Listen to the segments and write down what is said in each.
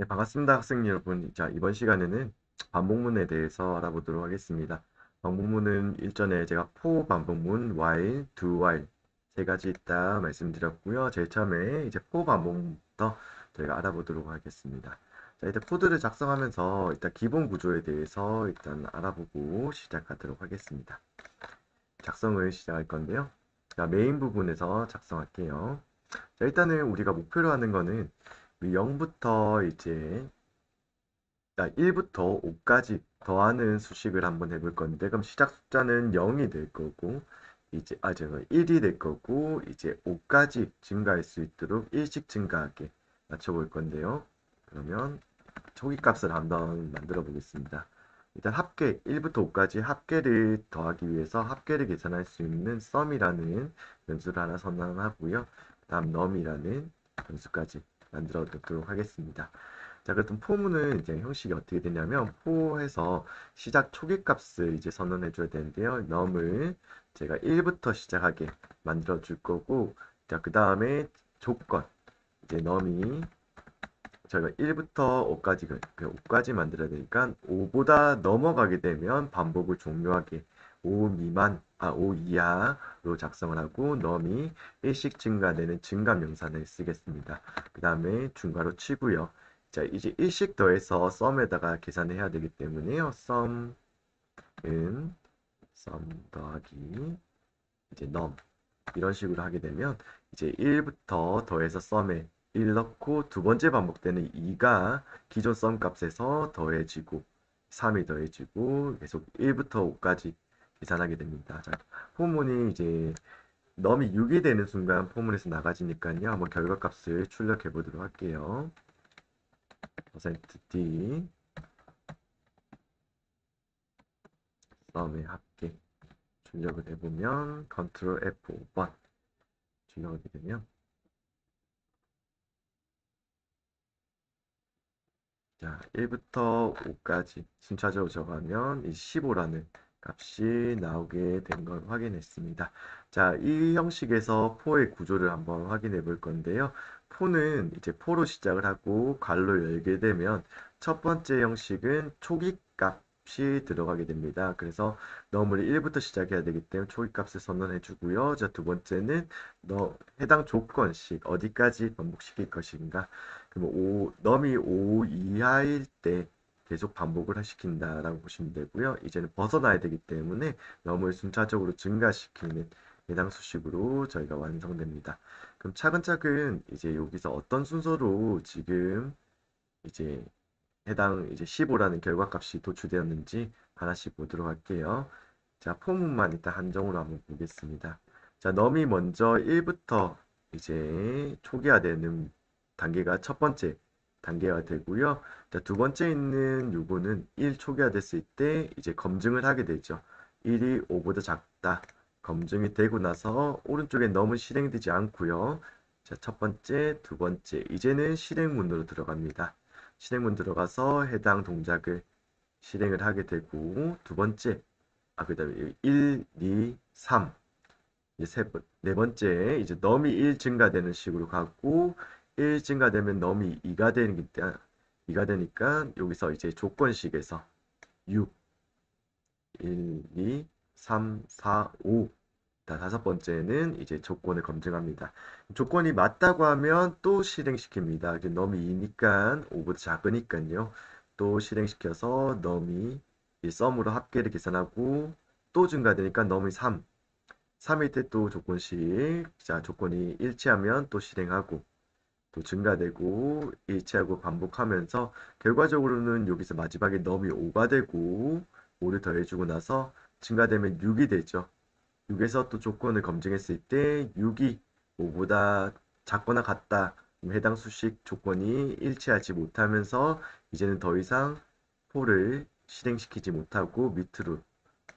네, 반갑습니다, 학생 여러분. 자, 이번 시간에는 반복문에 대해서 알아보도록 하겠습니다. 반복문은 일전에 제가 for 반복문, while, do while 세 가지 있다 말씀드렸고요. 제일 처음에 이제 for 반복문부터 저희가 알아보도록 하겠습니다. 자, 일단 코드를 작성하면서 일단 기본 구조에 대해서 일단 알아보고 시작하도록 하겠습니다. 작성을 시작할 건데요. 자, 메인 부분에서 작성할게요. 자, 일단은 우리가 목표로 하는 거는 0부터 이제 1부터 5까지 더하는 수식을 한번 해볼 건데, 그럼 시작 숫자는 0이 될 거고, 제가 1이 될 거고, 이제 5까지 증가할 수 있도록 일씩 증가하게 맞춰볼 건데요. 그러면 초기값을 한번 만들어 보겠습니다. 일단 합계 1부터 5까지 합계를 더하기 위해서 합계를 계산할 수 있는 sum이라는 변수를 하나 선언하고요. 다음 num이라는 변수까지 만들어 놓도록 하겠습니다. 자, 그렇다면 포문은 이제 형식이 어떻게 되냐면 포에서 시작 초기 값을 이제 선언해 줘야 되는데요. num을 제가 1부터 시작하게 만들어 줄 거고, 자, 그 다음에 조건 이제 num이 저희가 1부터 5까지, 5까지 만들어야 되니까 5보다 넘어가게 되면 반복을 종료하게 5 미만, 5 이하로 작성을 하고 넘이 일씩 증가되는 증가 명사를 쓰겠습니다. 그 다음에 중괄호 치고요. 자, 이제 일씩 더해서 썸에다가 계산해야 되기 때문에요. 썸은 썸 더하기 이제 넘 이런 식으로 하게 되면 이제 1부터 더해서 썸에 1 넣고 두 번째 반복되는 2가 기존 썸 값에서 더해지고 3이 더해지고 계속 1부터 5까지 계산하게 됩니다. 자, 포문이 이제 넘이 6이 되는 순간 포문에서 나가지니까요. 한번 결과값을 출력해 보도록 할게요. %d 썸의 합계 출력을 해보면 컨트롤 F5번 출력하게 되면 자, 1부터 5까지 순차적으로 적어가면 이 15라는 값이 나오게 된 걸 확인했습니다. 자, 이 형식에서 포의 구조를 한번 확인해 볼 건데요. 포는 이제 포로 시작을 하고 괄호 열게 되면 첫 번째 형식은 초기 값이 들어가게 됩니다. 그래서 너물 1부터 시작해야 되기 때문에 초기 값을 선언해 주고요. 자, 두 번째는 해당 조건식 어디까지 반복시킬 것인가. 그럼 넘이 5 이하일 때 계속 반복을 시킨다라고 보시면 되고요. 이제는 벗어나야 되기 때문에 넘을 순차적으로 증가시키는 해당 수식으로 저희가 완성됩니다. 그럼 차근차근 이제 여기서 어떤 순서로 지금 이제 해당 이제 15라는 결과값이 도출되었는지 하나씩 보도록 할게요. 자, 포문만 일단 한정으로 한번 보겠습니다. 자, 넘이 먼저 1부터 이제 초기화되는 단계가 첫 번째 단계가 되고요. 자, 두 번째 있는 요거는 1 초기화됐을 때 이제 검증을 하게 되죠. 1이 5보다 작다. 검증이 되고 나서 오른쪽에 넘은 실행되지 않고요. 자, 첫 번째, 두 번째, 이제는 실행문으로 들어갑니다. 실행문 들어가서 해당 동작을 실행을 하게 되고 두 번째, 그다음에 1, 2, 3 이제 네 번째 이제 넘이 1 증가되는 식으로 가고 1 증가되면 넘이 2가 되니까 2가 되니까 여기서 이제 조건식에서 6, 1, 2, 3, 4, 5 다섯 번째는 이제 조건을 검증합니다. 조건이 맞다고 하면 또 실행시킵니다. 이제 넘이 2니까 5보다 작으니까요. 또 실행시켜서 넘이 이 썸으로 합계를 계산하고 또 증가되니까 넘이 3. 3일 때 또 조건식. 자, 조건이 일치하면 또 실행하고 또 증가되고 일치하고 반복하면서 결과적으로는 여기서 마지막에 넘이 5가 되고 5를 더해주고 나서 증가되면 6이 되죠. 6에서 또 조건을 검증했을 때 6이 5보다 작거나 같다. 해당 수식 조건이 일치하지 못하면서 이제는 더 이상 포를 실행시키지 못하고 밑으로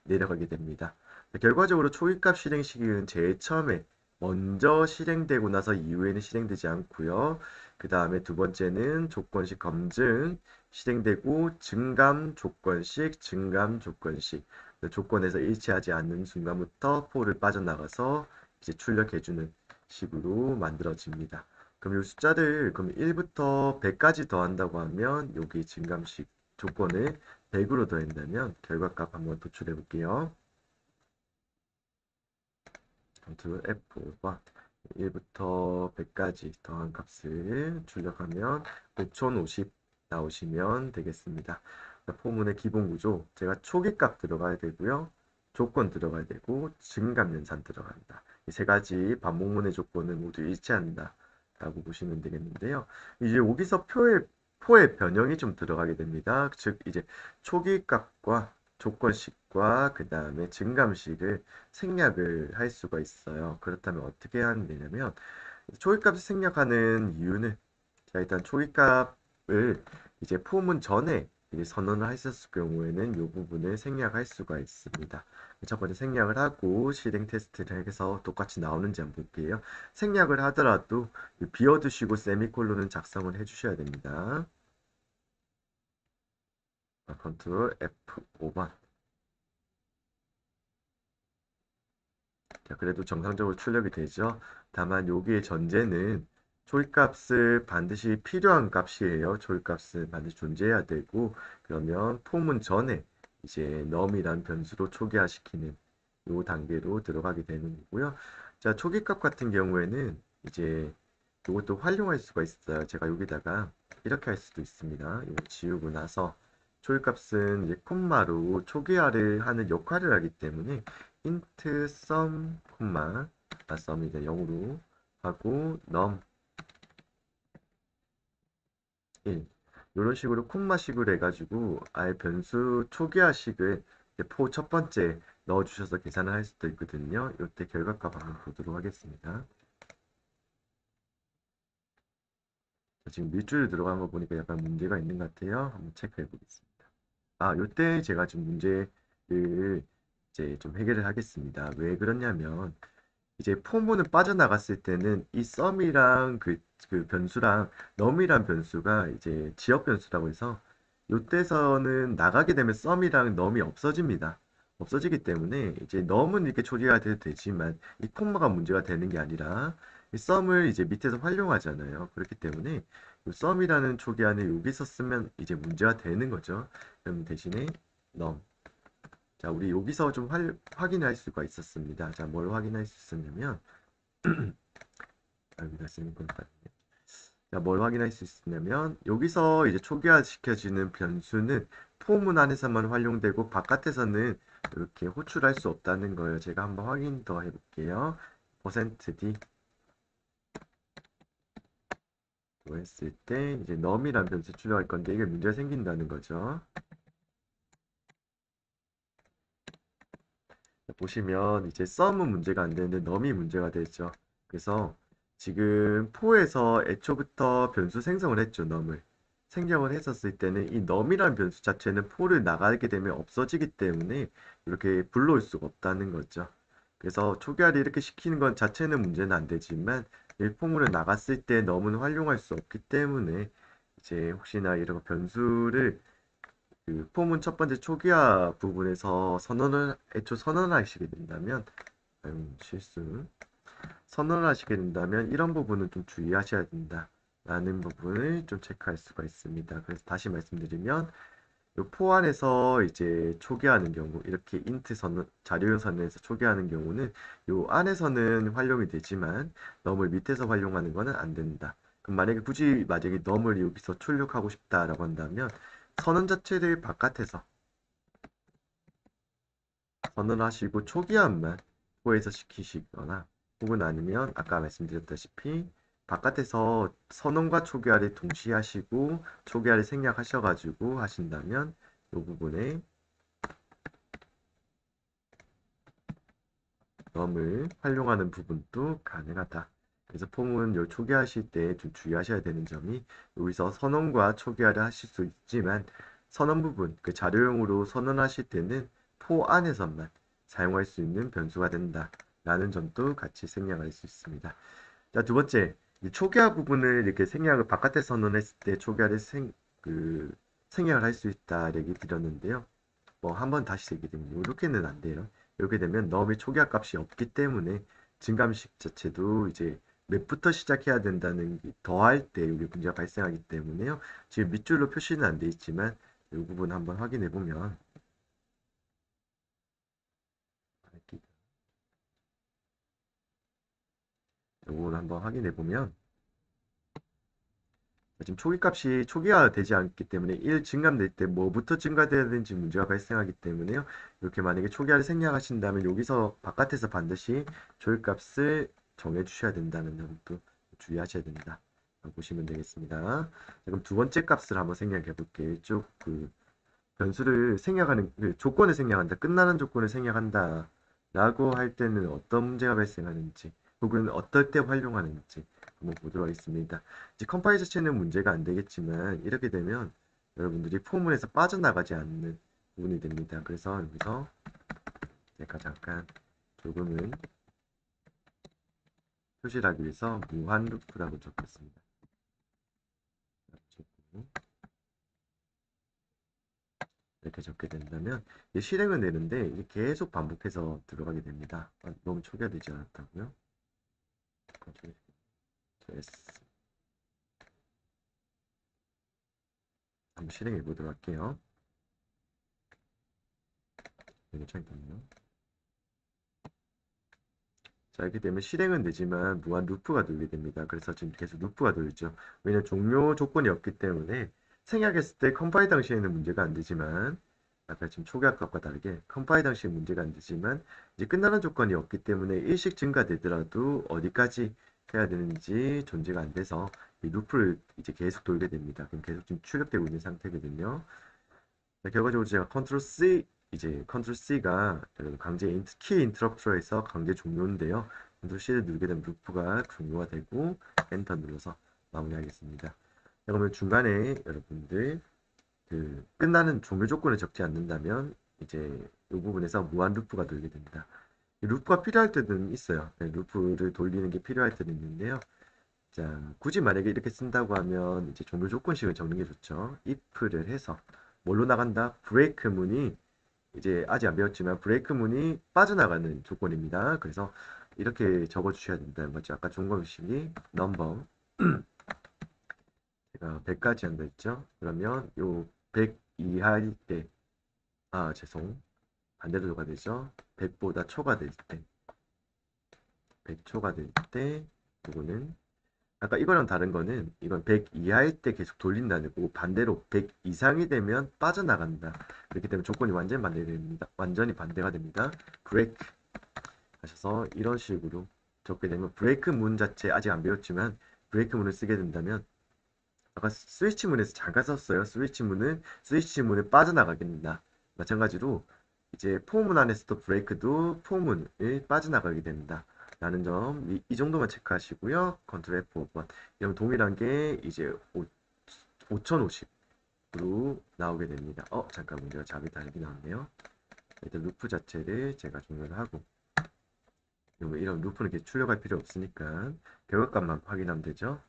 내려가게 됩니다. 결과적으로 초기값 실행 시기는 제일 처음에 먼저 실행되고 나서 이후에는 실행되지 않고요. 그 다음에 두 번째는 조건식 검증 실행되고 증감 조건식, 증감 조건식. 조건에서 일치하지 않는 순간부터 포를 빠져나가서 이제 출력해주는 식으로 만들어집니다. 그럼 이 숫자를 그럼 1부터 100까지 더한다고 하면 여기 증감식 조건을 100으로 더한다면 결과값 한번 도출해 볼게요. 컨트롤 F5번 1부터 100까지 더한 값을 출력하면 5050 나오시면 되겠습니다. 포문의 기본 구조, 제가 초기값 들어가야 되고요. 조건 들어가야 되고 증감연산 들어간다. 이 세 가지 반복문의 조건을 모두 일치한다 라고 보시면 되겠는데요. 이제 여기서 포의 변형이 좀 들어가게 됩니다. 즉 이제 초기값과 조건식과 그 다음에 증감식을 생략을 할 수가 있어요. 그렇다면 어떻게 하면 되냐면 초기값을 생략하는 이유는, 자 일단 초기값을 이제 포문 전에 이제 선언을 하셨을 경우에는 이 부분을 생략할 수가 있습니다. 첫 번째 생략을 하고 실행 테스트를 해서 똑같이 나오는지 한번 볼게요. 생략을 하더라도 비워두시고 세미콜론은 작성을 해주셔야 됩니다. 컨트롤 F5번. 자, 그래도 정상적으로 출력이 되죠. 다만 여기의 전제는 초이값을 반드시 필요한 값이에요. 초이값은 반드시 존재해야 되고, 그러면 포문 전에 이제 num이란 변수로 초기화시키는 이 단계로 들어가게 되는 거고요. 자, 초기값 같은 경우에는 이제 이것도 활용할 수가 있어요. 제가 여기다가 이렇게 할 수도 있습니다. 이거 지우고 나서 초기값은 이제 콤마로 초기화를 하는 역할을 하기 때문에 int sum, sum이 이제 0으로 하고 num 1 이런 식으로 콤마식으로 해가지고 아예 변수 초기화식을 포 첫 번째 넣어주셔서 계산을 할 수도 있거든요. 이때 결과값 한번 보도록 하겠습니다. 지금 밑줄 들어간 거 보니까 약간 문제가 있는 것 같아요. 한번 체크해 보겠습니다. 아, 요때 제가 좀 문제를 이제 좀 해결을 하겠습니다. 왜 그러냐면 이제 포문을 빠져나갔을 때는 이 썸이랑 그 변수랑 넘이란 변수가 이제 지역 변수라고 해서 요때서는 나가게 되면 썸이랑 넘이 없어집니다. 없어지기 때문에 이제 넘은 이렇게 처리가 돼도 되지만 이 콤마가 문제가 되는 게 아니라 이 썸을 이제 밑에서 활용하잖아요. 그렇기 때문에 이 썸이라는 초기화는 여기서 쓰면 이제 문제가 되는 거죠. 그럼 대신에 넘. 자, 우리 여기서 좀 확인할 수가 있었습니다. 자, 뭘 확인할 수 있었냐면 여기다 쓰는 건 같네. 자, 뭘 확인할 수 있었냐면 여기서 이제 초기화시켜지는 변수는 포문 안에서만 활용되고 바깥에서는 이렇게 호출할 수 없다는 거예요. 제가 한번 확인 더 해볼게요. %d 뭐 했을 때 이제 num이란 변수 출력할 건데 이게 문제가 생긴다는 거죠. 보시면 이제 sum은 문제가 안 되는데 num이 문제가 되죠. 그래서 지금 포에서 애초부터 변수 생성을 했죠, num을. 생성을 했었을 때는 이 num이라는 변수 자체는 포를 나가게 되면 없어지기 때문에 이렇게 불러올 수가 없다는 거죠. 그래서 초기화를 이렇게 시키는 건 자체는 문제는 안 되지만 일포물을 나갔을 때 num은 활용할 수 없기 때문에 이제 혹시나 이런 변수를 그 포문 첫 번째 초기화 부분에서 애초 선언을 하시게 된다면, 실수. 선언을 하시게 된다면 이런 부분은 좀 주의하셔야 된다. 라는 부분을 좀 체크할 수가 있습니다. 그래서 다시 말씀드리면, 요 포 안에서 이제 초기화하는 경우, 이렇게 인트 자료용 선언에서 초기화하는 경우는 요 안에서는 활용이 되지만, 넘을 밑에서 활용하는 것은 안 된다. 그럼 만약에 굳이 넘을 여기서 출력하고 싶다라고 한다면, 선언 자체를 바깥에서 선언하시고 초기화만 포에서 시키시거나 혹은 아니면 아까 말씀드렸다시피 바깥에서 선언과 초기화를 동시에 하시고 초기화를 생략하셔가지고 하신다면 이 부분에 넘을 활용하는 부분도 가능하다. 그래서 폼은 요 초기화하실 때 좀 주의하셔야 되는 점이 여기서 선언과 초기화를 하실 수 있지만 선언 부분, 그 자료용으로 선언하실 때는 포 안에서만 사용할 수 있는 변수가 된다. 라는 점도 같이 생략할 수 있습니다. 자, 두 번째, 이 초기화 부분을 이렇게 생략을 바깥에 선언했을 때 초기화를 생략을 할 수 있다. 얘기 드렸는데요. 뭐 한번 다시 얘기 드리면 이렇게는 안 돼요. 이렇게 되면 넘의 초기화 값이 없기 때문에 증감식 자체도 이제 몇부터 시작해야 된다는 게 더할 때 이게 문제가 발생하기 때문에요. 지금 밑줄로 표시는 안 돼 있지만 이 부분 한번 확인해 보면 이걸 한번 확인해 보면 지금 초기값이 초기화 되지 않기 때문에 1 증가될 때 뭐부터 증가돼야 되는지 문제가 발생하기 때문에요. 이렇게 만약에 초기화를 생략하신다면 여기서 바깥에서 반드시 초기값을 정해 주셔야 된다는 점도 주의하셔야 된다. 보시면 되겠습니다. 자, 그럼 두 번째 값을 한번 생략해 볼게요. 이쪽 그 변수를 생략하는 그 조건을 생략한다. 끝나는 조건을 생략한다. 라고 할 때는 어떤 문제가 발생하는지 혹은 어떨 때 활용하는지 한번 보도록 하겠습니다. 이제 컴파일 자체는 문제가 안 되겠지만 이렇게 되면 여러분들이 포문에서 빠져나가지 않는 부분이 됩니다. 그래서 여기서 제가 잠깐 조금은 표시를 하기 위해서 무한 루프라고 적겠습니다. 이렇게 적게 된다면 실행을 내는데 이게 계속 반복해서 들어가게 됩니다. 너무 초기화되지 않았다고요? yes. 한번 실행해 보도록 할게요. 괜찮겠네요. 자, 이렇게 되면 실행은 되지만 무한 루프가 돌게 됩니다. 그래서 지금 계속 루프가 돌죠. 왜냐면 종료 조건이 없기 때문에 생략했을 때 컴파일 당시에는 문제가 안 되지만 아까 지금 초기화값과 다르게 컴파일 당시에 문제가 안 되지만 이제 끝나는 조건이 없기 때문에 일씩 증가되더라도 어디까지 해야 되는지 존재가 안 돼서 이 루프를 이제 계속 돌게 됩니다. 그럼 계속 지금 출력되고 있는 상태거든요. 자, 결과적으로 제가 컨트롤 C 이제 컨트롤 C가 강제 키 인터럽터에서 강제 종료인데요. 컨트롤 C를 누르게 되면 루프가 종료가 되고 엔터 눌러서 마무리하겠습니다. 자, 그러면 중간에 여러분들 그 끝나는 종료 조건을 적지 않는다면 이제 이 부분에서 무한 루프가 돌게 됩니다. 이 루프가 필요할 때는 있어요. 네, 루프를 돌리는 게 필요할 때는 있는데요. 자, 굳이 만약에 이렇게 쓴다고 하면 이제 종료 조건식을 적는 게 좋죠. if를 해서 뭘로 나간다? 브레이크 문이 이제 아직 안 배웠지만 브레이크 문이 빠져나가는 조건입니다. 그래서 이렇게 적어 주셔야 된다는 거죠. 아까 종검식이 넘버 제가 100까지 한다 했죠. 그러면 요 100 이하일 때 죄송. 반대로 조가 되죠. 100보다 초과될 때 100초가 될 때 이거는 아까 이거랑 다른 거는 이건 100 이하일 때 계속 돌린다는 거고 반대로 100 이상이 되면 빠져나간다. 그렇기 때문에 조건이 완전히 반대됩니다. 완전히 반대가 됩니다. 브레이크 하셔서 이런 식으로 적게 되면 브레이크 문 자체 아직 안 배웠지만 브레이크 문을 쓰게 된다면 아까 스위치 문에서 잠깐 썼어요. 스위치 문을 빠져나가게 된다. 마찬가지로 이제 포문 안에서도 브레이크도 포문을 빠져나가게 된다. 라는 점, 이 정도만 체크하시고요. 컨트롤 F5번. 그럼 동일한 게 이제 5050으로 나오게 됩니다. 잠깐 문제가 잡이 다르게 나왔네요. 일단 루프 자체를 제가 종료를 하고 이런 루프는 이렇게 출력할 필요 없으니까 결과값만 확인하면 되죠.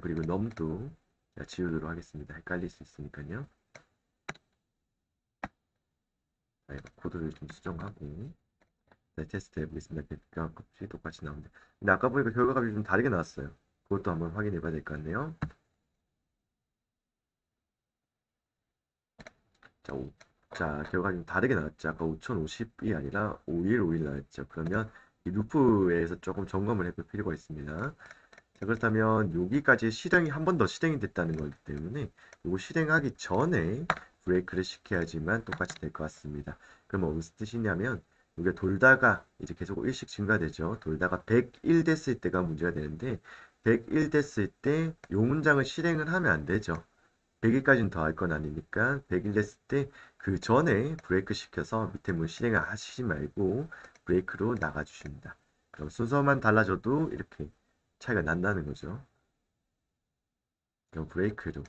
그리고 넘도 지우도록 하겠습니다. 헷갈릴 수 있으니까요. 코드를 좀 수정하고 테스트 해보겠습니다. 결과값이 똑같이 나옵니다. 근데 아까 보니까 결과값이 좀 다르게 나왔어요. 그것도 한번 확인해 봐야 될 것 같네요. 자, 결과가 좀 다르게 나왔죠. 아까 5050이 아니라 5151 나왔죠. 그러면 이 루프에서 조금 점검을 해볼 필요가 있습니다. 자, 그렇다면 여기까지 실행이 한 번 더 실행이 됐다는 거기 때문에 이거 실행하기 전에 브레이크를 시켜야지만 똑같이 될 것 같습니다. 그럼 무슨 뜻이냐면 이게 돌다가 이제 계속 일씩 증가되죠. 돌다가 101 됐을 때가 문제가 되는데 101 됐을 때 이 문장을 실행을 하면 안 되죠. 100일까지는 더 할 건 아니니까 100일 됐을 때 그 전에 브레이크 시켜서 밑에 문 실행을 하시지 말고 브레이크로 나가 주십니다. 그럼 순서만 달라져도 이렇게 차이가 난다는 거죠. 그럼 브레이크로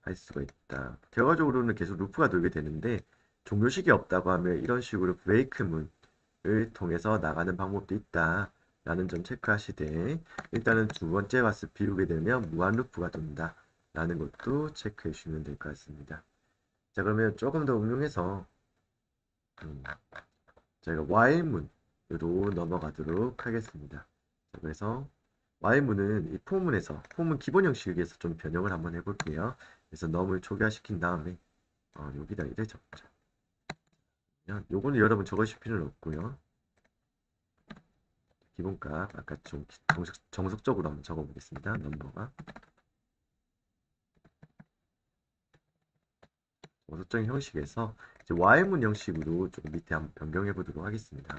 할 수가 있다. 결과적으로는 계속 루프가 돌게 되는데 종료식이 없다고 하면 이런 식으로 브레이크 문을 통해서 나가는 방법도 있다. 라는 점 체크하시되 일단은 두 번째 값을 비우게 되면 무한 루프가 돈다. 라는 것도 체크해 주시면 될 것 같습니다. 자, 그러면 조금 더 응용해서 저희가 while 문으로 넘어가도록 하겠습니다. 자, 그래서 Y문은 이 포문에서 포문 기본 형식에서 좀 변형을 한번 해볼게요. 그래서 넘을 초기화시킨 다음에 여기다 이래 적자. 요거는 여러분 적으실 필요는 없고요. 기본값 아까 좀 정석적으로 한번 적어보겠습니다. 넘버가 정석적인 형식에서 이제 Y문 형식으로 조금 밑에 한번 변경해 보도록 하겠습니다.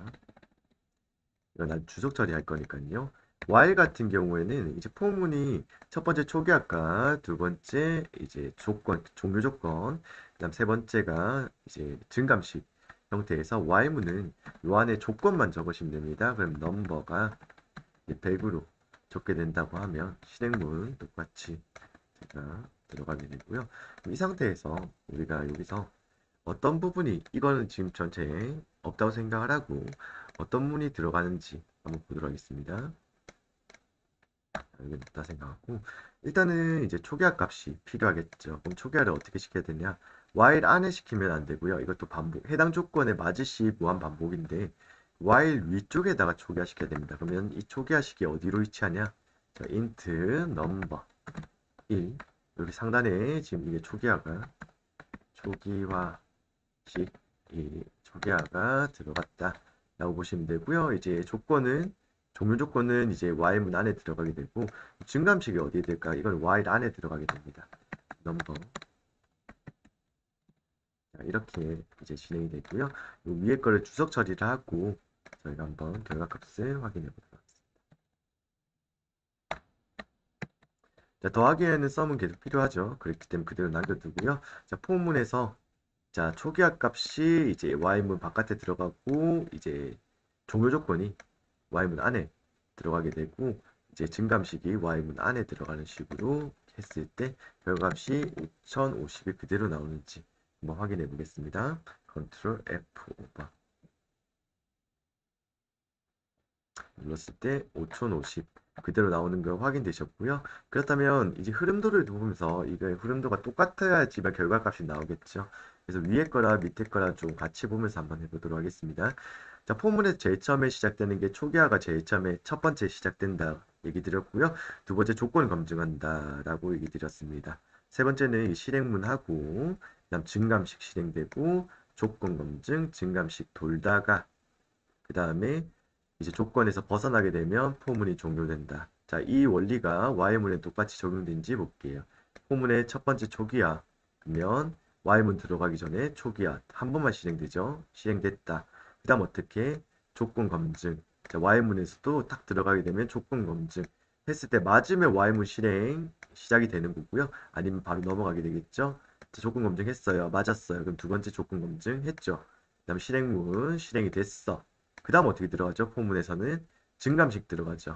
이건 난 주석 처리할 거니까요. Y 같은 경우에는 이제 포문이 첫 번째 초기화가, 두 번째 이제 조건, 종료 조건, 그다음 세 번째가 이제 증감식 형태에서 Y문은 요 안에 조건만 적으시면 됩니다. 그럼 넘버가 100으로 적게 된다고 하면 실행문 똑같이 제가 들어가게 되고요. 이 상태에서 우리가 여기서 어떤 부분이 이거는 지금 전체에 없다고 생각을 하고 어떤 문이 들어가는지 한번 보도록 하겠습니다. 여기 없다 생각하고 일단은 이제 초기화 값이 필요하겠죠. 그럼 초기화를 어떻게 시켜야 되냐? while 안에 시키면 안 되고요. 이것도 반복, 해당 조건에 맞으시 무한 반복인데 while 위쪽에다가 초기화 시켜야 됩니다. 그러면 이 초기화식이 어디로 위치하냐? 자, int number 1 여기 상단에 지금 이게 초기화식 이 초기화가 들어갔다 라고 보시면 되고요. 이제 조건은 종료 조건은 이제 while문 안에 들어가게 되고 증감식이 어디에 될까? 이건 while 안에 들어가게 됩니다. 넘버 이렇게 이제 진행이 되고요. 요 위에 거를 주석 처리를 하고 저희가 한번 결과값을 확인해 보도록 하겠습니다. 자, 더하기에는 썸은 계속 필요하죠. 그렇기 때문에 그대로 남겨두고요. 자, 포문에서 자, 초기화 값이 이제 y문 바깥에 들어가고 이제 종료 조건이 y문 안에 들어가게 되고 이제 증감식이 y문 안에 들어가는 식으로 했을 때 결과값이 5050이 그대로 나오는지 한번 확인해 보겠습니다. 컨트롤 F 오버 눌렀을 때 5050 그대로 나오는 거 확인되셨고요. 그렇다면 이제 흐름도를 보면서 이거 흐름도가 똑같아야지만 결과값이 나오겠죠. 그래서 위에 거랑 밑에 거랑 좀 같이 보면서 한번 해보도록 하겠습니다. 자, 포문에서 제일 처음에 시작되는 게 초기화가 제일 처음에 첫 번째 시작된다 얘기 드렸고요. 두 번째 조건 검증한다 라고 얘기 드렸습니다. 세 번째는 이 실행문하고 그다음 증감식 실행되고 조건 검증, 증감식 돌다가 그 다음에 이제 조건에서 벗어나게 되면 포문이 종료된다. 자, 이 원리가 Y문에 똑같이 적용된지 볼게요. 포문의 첫 번째 초기화 그러면 Y문 들어가기 전에 초기화 한 번만 실행되죠. 실행됐다. 그 다음 어떻게? 조건 검증. 자, Y문에서도 딱 들어가게 되면 조건 검증 했을 때 맞으면 Y문 실행 시작이 되는 거고요. 아니면 바로 넘어가게 되겠죠. 자, 조건 검증했어요. 맞았어요. 그럼 두 번째 조건 검증 했죠. 그 다음 실행문 실행이 됐어. 그 다음 어떻게 들어가죠? 포문에서는 증감식 들어가죠.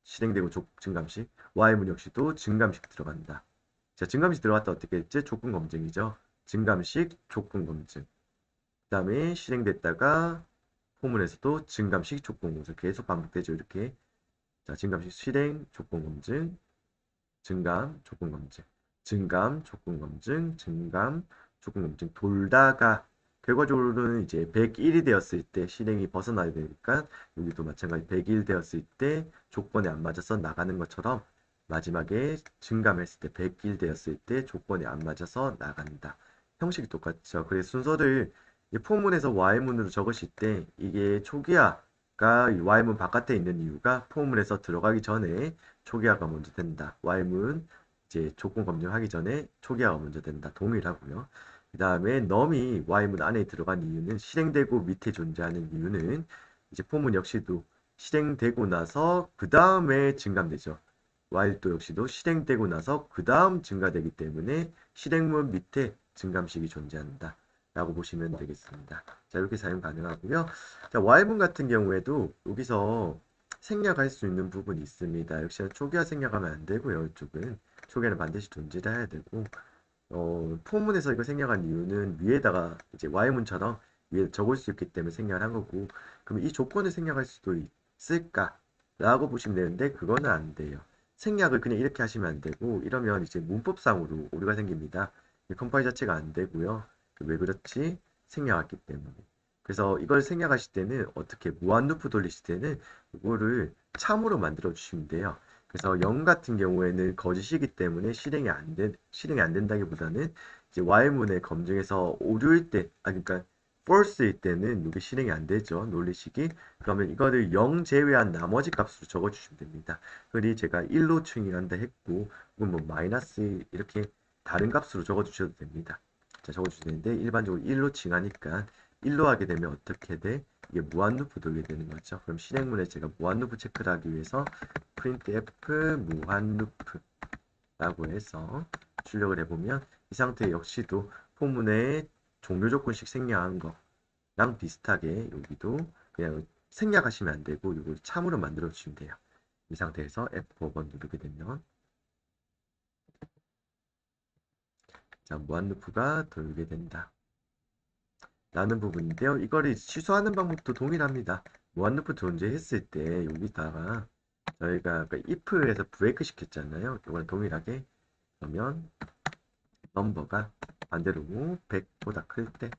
실행되고 증감식. Y문 역시도 증감식 들어간다. 자, 증감식 들어갔다 어떻게 했지? 조건 검증이죠. 증감식, 조건 검증. 그 다음에 실행됐다가 포문에서도 증감식, 조건 검증. 계속 반복되죠. 이렇게. 자, 증감식 실행, 조건 검증, 증감, 조건 검증. 증감, 조건 검증, 증감, 조건 검증 돌다가 결과적으로는 이제 101이 되었을 때 실행이 벗어나야 되니까 여기도 마찬가지 101 되었을 때 조건에 안 맞아서 나가는 것처럼 마지막에 증감했을 때 101 되었을 때 조건에 안 맞아서 나간다. 형식이 똑같죠. 그래서 순서를 이 포문에서 Y문으로 적으실 때 이게 초기화가 Y문 바깥에 있는 이유가 포문에서 들어가기 전에 초기화가 먼저 된다. Y문 이제 조건 검증하기 전에 초기화가 먼저 된다. 동일하고요. 그 다음에 넘이 Y문 안에 들어간 이유는 실행되고 밑에 존재하는 이유는 이제 포문 역시도 실행되고 나서 그 다음에 증감되죠. while도 역시도 실행되고 나서 그 다음 증가되기 때문에 실행문 밑에 증감식이 존재한다. 라고 보시면 되겠습니다. 자, 이렇게 사용 가능하고요. 자, while문 같은 경우에도 여기서 생략할 수 있는 부분이 있습니다. 역시나 초기화 생략하면 안 되고요. 이쪽은 초기화는 반드시 존재를 해야 되고 포문에서 이거 생략한 이유는 위에다가 이제 Y문처럼 위에 적을 수 있기 때문에 생략을 한 거고, 그럼 이 조건을 생략할 수도 있을까? 라고 보시면 되는데, 그거는 안 돼요. 생략을 그냥 이렇게 하시면 안 되고, 이러면 이제 문법상으로 오류가 생깁니다. 컴파일 자체가 안 되고요. 왜 그렇지? 생략했기 때문에. 그래서 이걸 생략하실 때는 어떻게 무한루프 돌리실 때는 이거를 참으로 만들어 주시면 돼요. 그래서 0 같은 경우에는 거짓이기 때문에 실행이 안 된다기보다는 이제 while문의 검증에서 오류일 때, 그러니까 false일 때는 이게 실행이 안 되죠. 논리식이. 그러면 이거를 0 제외한 나머지 값으로 적어 주시면 됩니다. 그리 제가 1로 충이한다 했고, 그럼 뭐 마이너스 이렇게 다른 값으로 적어 주셔도 됩니다. 자, 적어 주시는데 일반적으로 1로 칭하니까 1로 하게 되면 어떻게 돼? 이게 무한루프 돌게 되는 거죠. 그럼 실행문에 제가 무한루프 체크를 하기 위해서 printf 무한루프라고 해서 출력을 해보면 이 상태 역시도 포문에 종료 조건식 생략한 거랑 비슷하게 여기도 그냥 생략하시면 안 되고 이걸 참으로 만들어 주시면 돼요. 이 상태에서 F5번 누르게 되면 자, 무한루프가 돌게 된다. 라는 부분인데요. 이거를 취소하는 방법도 동일합니다. 무한루프 존재했을 때 여기다가 저희가 아까 if에서 브레이크 시켰잖아요. 이거는 동일하게 그러면 넘버가 반대로 100보다 클 때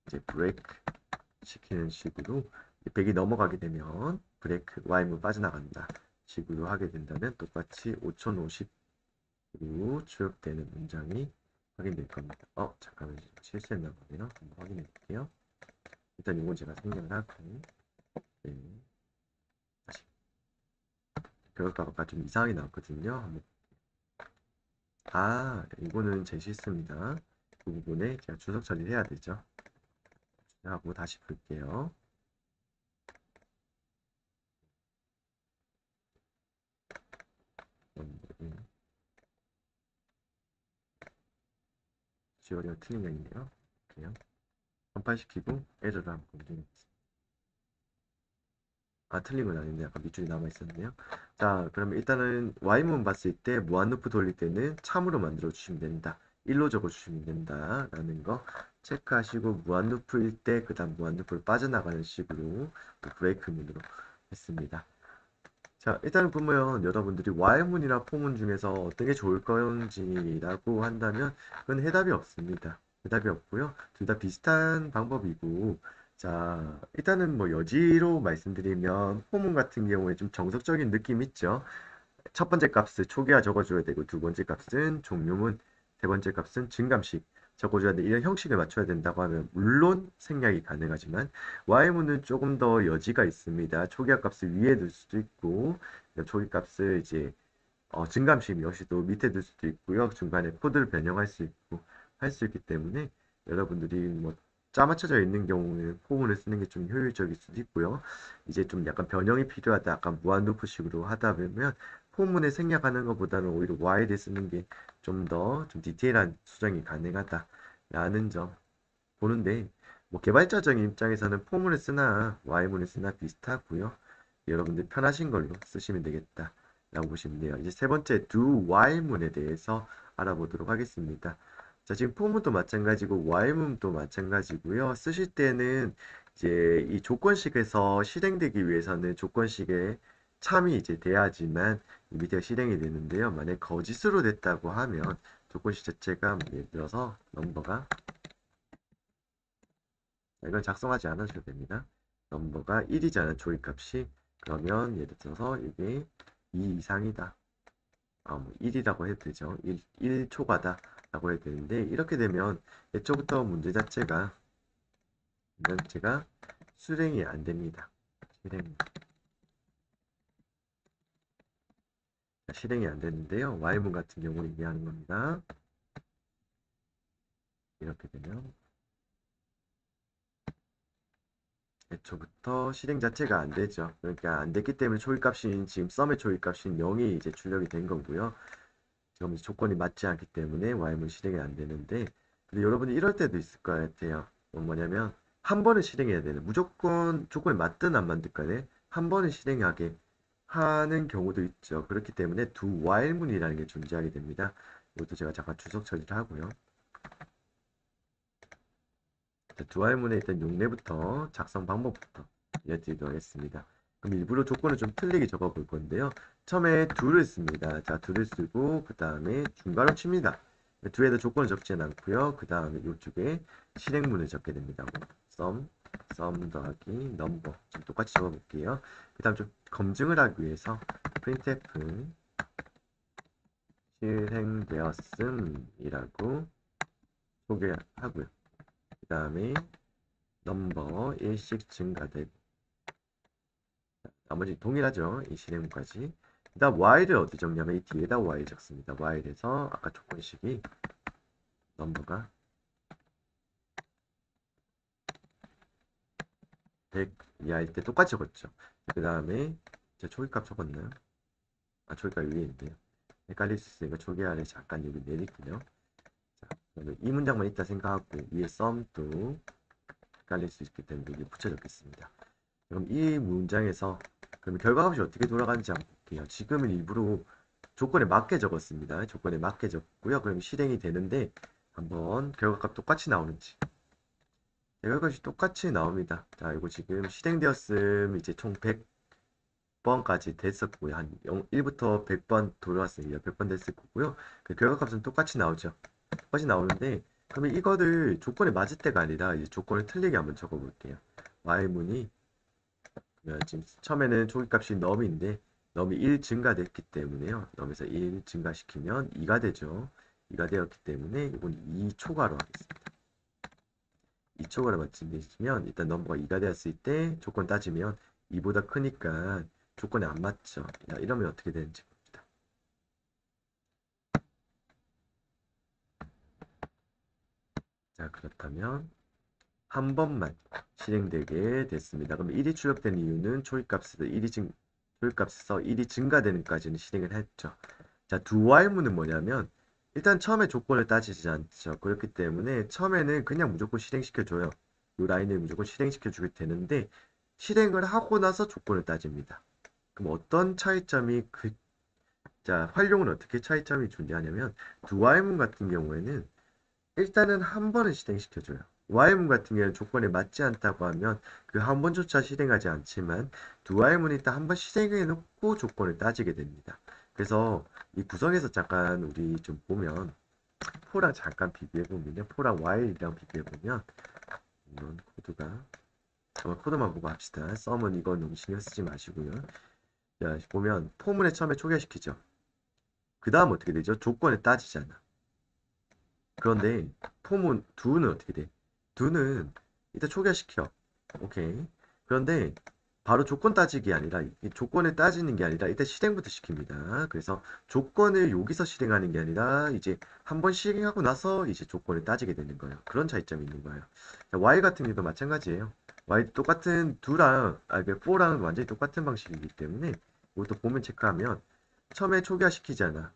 이제 브레이크 시키는 식으로 100이 넘어가게 되면 브레이크 Y문 빠져나간다 식으로 하게 된다면 똑같이 5050으로 출력되는 문장이 확인될 겁니다. 잠깐만 실수했나 보네요. 한번 확인해 볼게요. 일단 이건 제가 생략을 하고 네, 다시 결과가 좀 이상하게 나왔거든요. 이거는 제 실수입니다. 그 부분에 제가 주석 처리를 해야 되죠. 하고 다시 볼게요. 지워리가 틀린 게 있네요. 그래요. 컴파일시키고 에러를 한번 검증해보겠습니다. 틀린 건 아닌데 약간 밑줄이 남아있었네요. 자, 그러면 일단은 Y문 봤을 때 무한루프 돌릴 때는 참으로 만들어 주시면 됩니다. 1로 적어 주시면 된다 라는 거 체크하시고 무한루프일 때 그 다음 무한루프를 빠져나가는 식으로 브레이크 문으로 했습니다. 자, 일단 보면 여러분들이 Y문이나 포문 중에서 어떤 게 좋을 건지라고 한다면 그건 해답이 없습니다. 해답이 없고요. 둘 다 비슷한 방법이고 자, 일단은 뭐 여지로 말씀드리면 포문 같은 경우에 좀 정석적인 느낌 있죠. 첫 번째 값을 초기화 적어줘야 되고 두 번째 값은 종료문, 세 번째 값은 증감식 적어줘야 돼. 이런 형식을 맞춰야 된다고 하면 물론 생략이 가능하지만 Y문은 조금 더 여지가 있습니다. 초기화 값을 위에 둘 수도 있고 초기 값을 이제 증감식 역시도 밑에 둘 수도 있고요. 중간에 코드를 변형할 수 있고 할 수 있기 때문에 여러분들이 뭐 짜맞춰져 있는 경우에는 포문을 쓰는 게 좀 효율적일 수도 있고요. 이제 좀 약간 변형이 필요하다, 약간 무한루프식으로 하다 보면 포문을 생략하는 것보다는 오히려 while을 쓰는 게 좀 더 좀 디테일한 수정이 가능하다라는 점 보는데 뭐 개발자적인 입장에서는 포문을 쓰나 while문을 쓰나 비슷하고요. 여러분들 편하신 걸로 쓰시면 되겠다. 라고 보시면 돼요. 이제 세 번째 do while문에 대해서 알아보도록 하겠습니다. 자, 지금 포문도 마찬가지고 while문도 마찬가지고요. 쓰실 때는 이제 이 조건식에서 실행되기 위해서는 조건식에 참이 이제 돼야지만 이 밑에 실행이 되는데요. 만약 거짓으로 됐다고 하면 조건식 자체가 뭐 예를 들어서 넘버가 이건 작성하지 않으셔도 됩니다. 넘버가 1이잖아요. 조이값이. 그러면 예를 들어서 이게 2 이상이다. 뭐 1이라고 해도 되죠. 1 초과다 라고 해도 되는데 이렇게 되면 애초부터 문제가 수행이 안 됩니다. 실행이 안 되는데요. Y문 같은 경우를 얘기하는 겁니다. 이렇게 되면 애초부터 실행 자체가 안 되죠. 그러니까 안 됐기 때문에 초기값인 지금 썸의 초기값인 0이 이제 출력이 된 거고요. 지금 조건이 맞지 않기 때문에 Y문 실행이 안 되는데 근데 여러분이 이럴 때도 있을 것 같아요. 뭐냐면 한 번은 실행해야 되는 무조건 조건이 맞든 안 맞든 간에 한 번은 실행하게 하는 경우도 있죠. 그렇기 때문에 두 while문이라는 게 존재하게 됩니다. 이것도 제가 잠깐 주석 처리를 하고요. 두 while문의 일단 용례부터 작성 방법부터 알려드리도록 하겠습니다. 그럼 일부러 조건을 좀 틀리게 적어 볼 건데요. 처음에 do를 씁니다. 자, do를 쓰고 그 다음에 중괄호 칩니다. 뒤에다 조건을 적지는 않고요. 그 다음에 이쪽에 실행문을 적게 됩니다. sum 더하기 number 좀 똑같이 적어볼게요. 그 다음 좀 검증을 하기 위해서 printf 실행되었음이라고 소개하고요. 그 다음에 넘버 1씩 증가되고 나머지 동일하죠. 이 실행문까지. 그 다음 while을 어디 적냐면 이 뒤에다 while 적습니다. while에서 아까 조건식이 넘버가 100 이하일 때 똑같이 적었죠. 그 다음에 제가 초기값 적었나요? 아, 초기값 위에 있네요. 헷갈릴 수 있으니까 초기 아래 잠깐 여기 내릴게요. 자, 그러면 이 문장만 있다 생각하고 위에 썸도 헷갈릴 수 있기 때문에 여기 붙여줬겠습니다. 그럼 이 문장에서 그럼 결과값이 어떻게 돌아가는지 한번 볼게요. 지금은 일부러 조건에 맞게 적었습니다. 조건에 맞게 적고요. 그럼 실행이 되는데 한번 결과값 똑같이 나오는지. 결과값이 똑같이 나옵니다. 자, 이거 지금 실행되었음 이제 총 100번까지 됐었고요. 한 1부터 100번 돌아왔습니다. 100번 됐을 거고요. 그 결과값은 똑같이 나오죠. 똑같이 나오는데 그러면 이거를 조건에 맞을 때가 아니라 이제 조건을 틀리게 한번 적어볼게요. y문이 지금 처음에는 초기값이 num인데 num이 1 증가됐기 때문에요. num에서 1 증가시키면 2가 되죠. 2가 되었기 때문에 이건 2 초과로 하겠습니다. 2 초과로 맞추면 일단 넘버가 2가 되었을 때 조건 따지면 2보다 크니까 조건에 안 맞죠. 이러면 어떻게 되는지 봅니다. 자, 그렇다면 한 번만 실행되게 됐습니다. 그럼 1이 출력된 이유는 초기값에서 1이 증가되는까지는 실행을 했죠. 자, do while문은 뭐냐면 일단 처음에 조건을 따지지 않죠. 그렇기 때문에 처음에는 그냥 무조건 실행시켜줘요. 이 라인을 무조건 실행시켜주게 되는데 실행을 하고 나서 조건을 따집니다. 그럼 어떤 차이점이 자, 활용은 어떻게 차이점이 존재하냐면 do while문 같은 경우에는 일단은 한 번은 실행시켜줘요. while문 같은 경우는 조건에 맞지 않다고 하면 그 한 번조차 실행하지 않지만 do while문이 일단 한 번 실행해 놓고 조건을 따지게 됩니다. 그래서 이 구성에서 잠깐 우리 좀 보면 포랑 잠깐 비교해 보면요. 포랑 while이랑 비교해 보면 이런 코드가 코드만 보고 합시다. 썸은 이건 너무 신경 쓰지 마시고요. 자, 보면 포문에 처음에 초기화시키죠. 그 다음 어떻게 되죠? 조건을 따지잖아. 그런데 폼은 두는 어떻게 돼? 두는 일단 초기화시켜. 오케이. 그런데 바로 조건 따지기 아니라 이 조건을 따지는 게 아니라 일단 실행부터 시킵니다. 그래서 조건을 여기서 실행하는 게 아니라 이제 한번 실행하고 나서 이제 조건을 따지게 되는 거예요. 그런 차이점이 있는 거예요. 자, Y 같은 경우도 마찬가지예요. Y 똑같은 두랑 그 4랑 완전히 똑같은 방식이기 때문에 이것도 보면 체크하면 처음에 초기화시키잖아.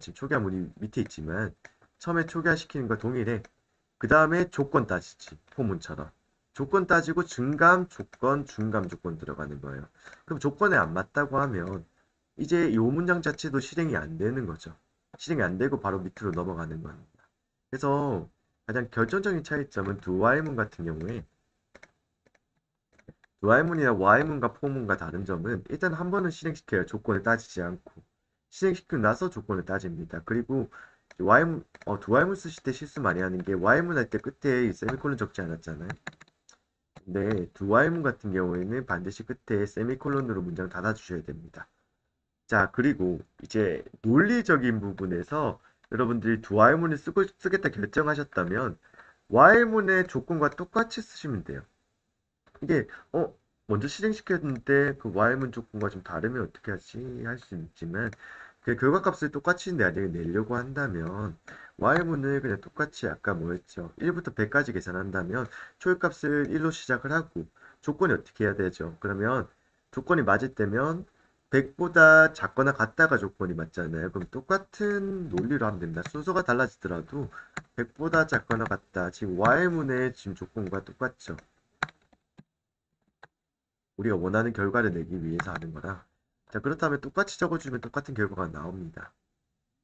지금 초기화 문이 밑에 있지만 처음에 초기화시키는 거 동일해. 그 다음에 조건 따지지. 포문처럼. 조건 따지고 증감 조건, 중감 조건 들어가는 거예요. 그럼 조건에 안 맞다고 하면 이제 이 문장 자체도 실행이 안 되는 거죠. 실행이 안 되고 바로 밑으로 넘어가는 겁니다. 그래서 가장 결정적인 차이점은 두 Y문 같은 경우에 Y문이나 Y문과 포문과 다른 점은 일단 한 번은 실행시켜요. 조건을 따지지 않고. 실행시키고 나서 조건을 따집니다. 그리고 Y문, 두 Y문 쓰실 때 실수 많이 하는 게 Y문 할 때 끝에 세미콜론 적지 않았잖아요. 근데 두 Y문 같은 경우에는 반드시 끝에 세미콜론으로 문장 닫아주셔야 됩니다. 자, 그리고 이제 논리적인 부분에서 여러분들이 두 Y문을 쓰겠다 결정하셨다면 Y문의 조건과 똑같이 쓰시면 돼요. 이게 먼저 실행시켰는데 그 Y문 조건과 좀 다르면 어떻게 하지? 할 수 있지만 그 결과값을 똑같이 내려고 한다면 Y문을 그냥 똑같이 아까 뭐였죠? 1부터 100까지 계산한다면 초기값을 1로 시작을 하고 조건이 어떻게 해야 되죠? 그러면 조건이 맞을 때면 100보다 작거나 같다가 조건이 맞잖아요. 그럼 똑같은 논리로 하면 됩니다. 순서가 달라지더라도 100보다 작거나 같다. 지금 Y문의 지금 조건과 똑같죠. 우리가 원하는 결과를 내기 위해서 하는 거라. 자, 그렇다면 똑같이 적어주면 똑같은 결과가 나옵니다.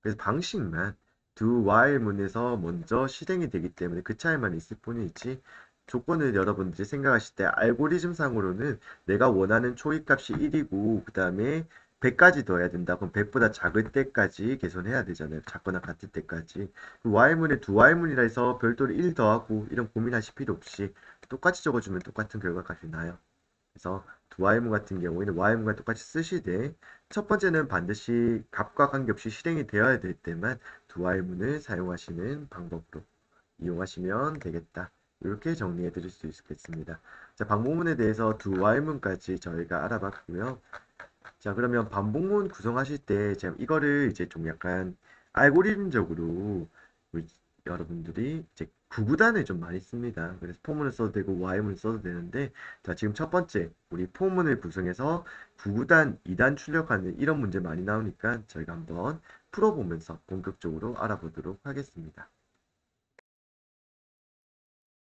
그래서 방식만 do while 문에서 먼저 실행이 되기 때문에 그 차이만 있을 뿐이지 조건을 여러분들이 생각하실 때 알고리즘 상으로는 내가 원하는 초기값이 1이고 그 다음에 100까지 더해야 된다. 그럼 100보다 작을 때까지 개선해야 되잖아요. 작거나 같을 때까지. 그 Y문에 두 Y문이라 해서 별도로 1 더하고 이런 고민하실 필요 없이 똑같이 적어주면 똑같은 결과값이 나요. 그래서 두 Y문 같은 경우에는 Y문과 똑같이 쓰시되 첫 번째는 반드시 값과 관계없이 실행이 되어야 될 때만 두 Y문을 사용하시는 방법으로 이용하시면 되겠다. 이렇게 정리해 드릴 수 있겠습니다. 자, 반복문에 대해서 두 Y문까지 저희가 알아봤고요. 자, 그러면 반복문 구성하실 때 제가 이거를 이제 좀 약간 알고리즘적으로 우리 여러분들이 이제 구구단을 좀 많이 씁니다. 그래서 포문을 써도 되고 Y문을 써도 되는데 자, 지금 첫 번째 우리 포문을 구성해서 구구단, 2단 출력하는 이런 문제 많이 나오니까 저희가 한번 풀어보면서 본격적으로 알아보도록 하겠습니다.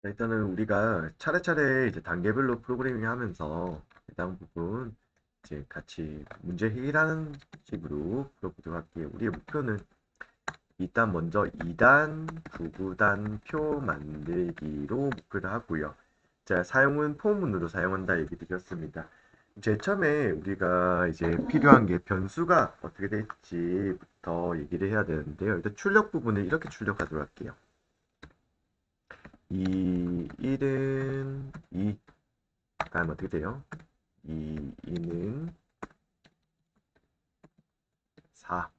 자, 일단은 우리가 차례차례 이제 단계별로 프로그래밍 하면서 해당 부분 이제 같이 문제 해결하는 식으로 풀어보도록 할게요. 우리의 목표는 일단 먼저 2단, 구구단 표 만들기로 목표를 하고요. 자, 사용은 포문으로 사용한다 얘기 드렸습니다. 제일 처음에 우리가 이제 필요한 게 변수가 어떻게 될지부터 얘기를 해야 되는데요. 일단 출력 부분을 이렇게 출력하도록 할게요. 이 1은 2, 다음 어떻게 돼요? 2는 4,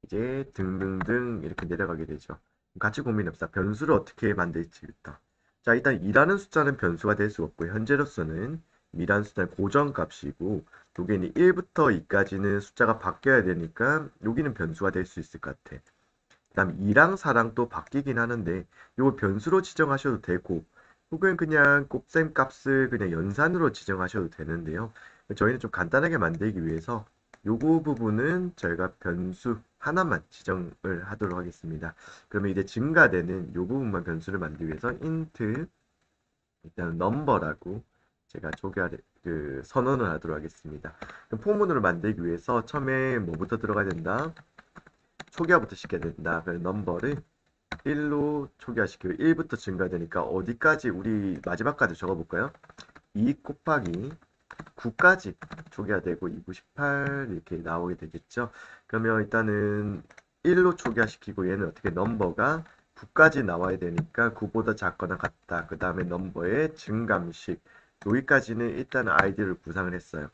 이제 등등등 이렇게 내려가게 되죠. 같이 고민해봅시다. 변수를 어떻게 만들지부터. 자, 일단 2라는 숫자는 변수가 될 수 없고 현재로서는 미란 숫자는 고정값이고 여기는 1부터 2까지는 숫자가 바뀌어야 되니까 여기는 변수가 될 수 있을 것 같아. 그다음 2랑 4랑 또 바뀌긴 하는데 이거 변수로 지정하셔도 되고 혹은 그냥 곱셈 값을 그냥 연산으로 지정하셔도 되는데요. 저희는 좀 간단하게 만들기 위해서 요거 부분은 저희가 변수 하나만 지정을 하도록 하겠습니다. 그러면 이제 증가되는 요 부분만 변수를 만들기 위해서 int 일단 number라고 제가 선언을 하도록 하겠습니다. 그럼 포문으로 만들기 위해서 처음에 뭐부터 들어가야 된다? 초기화부터 시켜야 된다. 그래서 넘버를 1로 초기화시키고 1부터 증가되니까 어디까지 우리 마지막까지 적어볼까요? 2 곱하기 9까지 초기화되고 2, 9, 18 이렇게 나오게 되겠죠. 그러면 일단은 1로 초기화시키고 얘는 어떻게 넘버가 9까지 나와야 되니까 9보다 작거나 같다. 그 다음에 넘버의 증감식 여기까지는 일단 아이디를 구상을 했어요.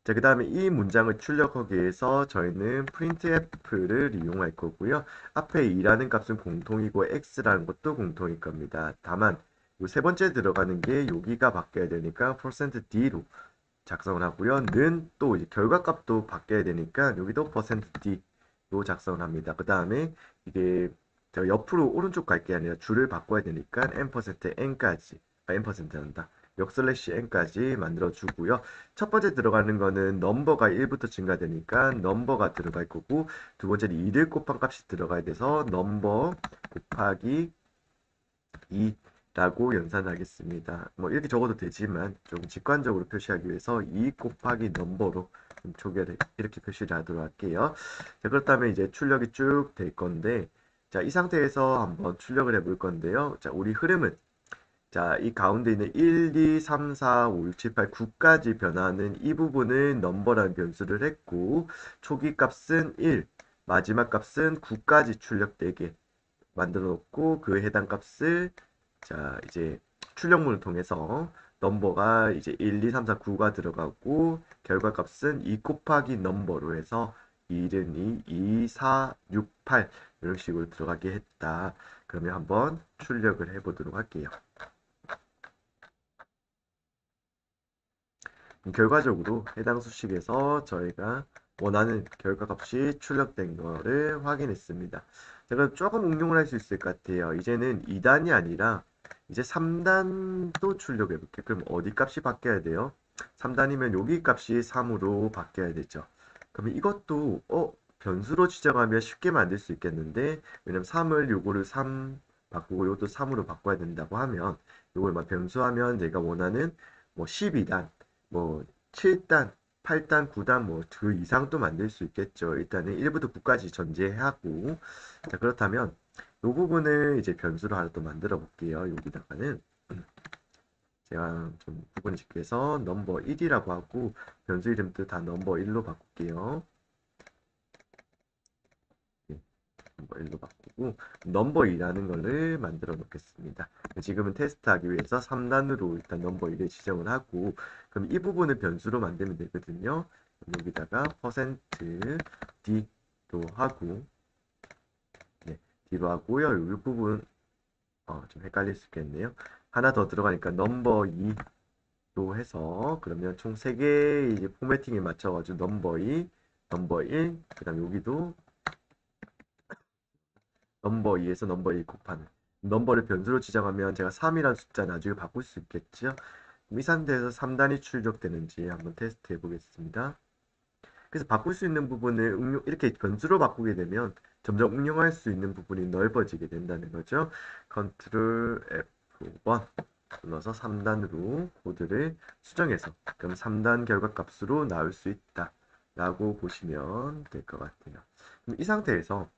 자, 그 다음에 이 문장을 출력하기 위해서 저희는 printf를 이용할 거고요. 앞에 2라는 값은 공통이고 x라는 것도 공통일 겁니다. 다만 이 세 번째 들어가는 게 여기가 바뀌어야 되니까 %d로 작성을 하고요. 는 또 이제 결과값도 바뀌어야 되니까 여기도 %d로 작성을 합니다. 그 다음에 이게 저 옆으로 오른쪽 갈 게 아니라 줄을 바꿔야 되니까 n%n까지 n%한다. 역슬래시 n까지 만들어 주고요. 첫 번째 들어가는 거는 넘버가 1부터 증가되니까 넘버가 들어갈 거고 두 번째는 2를 곱한 값이 들어가야 돼서 넘버 곱하기 2라고 연산하겠습니다. 뭐 이렇게 적어도 되지만 좀 직관적으로 표시하기 위해서 2 곱하기 넘버로 좀 초기화를 이렇게 표시를 하도록 할게요. 자, 그렇다면 이제 출력이 쭉 될 건데 자, 이 상태에서 한번 출력을 해볼 건데요. 자, 우리 흐름은 자, 이 가운데 있는 1, 2, 3, 4, 5, 6, 7, 8, 9까지 변하는 이 부분을 넘버라는 변수를 했고 초기 값은 1, 마지막 값은 9까지 출력되게 만들어 놓고 그 해당 값을 자, 이제 출력문을 통해서 넘버가 이제 1, 2, 3, 4, 9가 들어가고 결과값은 2 곱하기 넘버로 해서 1은 2, 2, 4, 6, 8 이런 식으로 들어가게 했다. 그러면 한번 출력을 해보도록 할게요. 결과적으로 해당 수식에서 저희가 원하는 결과값이 출력된 거를 확인했습니다. 제가 조금 응용을 할 수 있을 것 같아요. 이제는 2단이 아니라 이제 3단도 출력해 볼게요. 그럼 어디 값이 바뀌어야 돼요? 3단이면 여기 값이 3으로 바뀌어야 되죠. 그러면 이것도 변수로 지정하면 쉽게 만들 수 있겠는데 왜냐면 3을 요거를 3 바꾸고 이것도 3으로 바꿔야 된다고 하면 요걸 막 변수하면 내가 원하는 뭐 12단 뭐 7단, 8단, 9단 뭐 그 이상도 만들 수 있겠죠. 일단은 1부터 9까지 전제하고 자 그렇다면 이 부분을 이제 변수로 하나 또 만들어 볼게요. 여기다가는 제가 좀 구분 짓기 위해서 넘버 1이라고 하고 변수 이름도 다 넘버 1로 바꿀게요. 네, 넘버 1로 바꾸고 넘버 2라는 거를 만들어 놓겠습니다. 지금은 테스트하기 위해서 3단으로 일단 넘버 1을 지정을 하고 그럼 이 부분을 변수로 만들면 되거든요. 여기다가 %d도 하고 네, d도 하고요. 이 부분 좀 헷갈릴 수 있겠네요. 하나 더 들어가니까 넘버 2로 해서 그러면 총 3개의 이제 포매팅에 맞춰가지고 넘버 2, 넘버 1, 그 다음 여기도 넘버 2에서 넘버 1 곱하는 넘버를 변수로 지정하면 제가 3이라는 숫자 나중에 바꿀 수 있겠죠? 그럼 이 상태에서 3단이 출력되는지 한번 테스트 해보겠습니다. 그래서 바꿀 수 있는 부분을 이렇게 변수로 바꾸게 되면 점점 응용할 수 있는 부분이 넓어지게 된다는 거죠. 컨트롤 F1 눌러서 3단으로 코드를 수정해서 그럼 3단 결과값으로 나올 수 있다 라고 보시면 될 것 같아요. 그럼 이 상태에서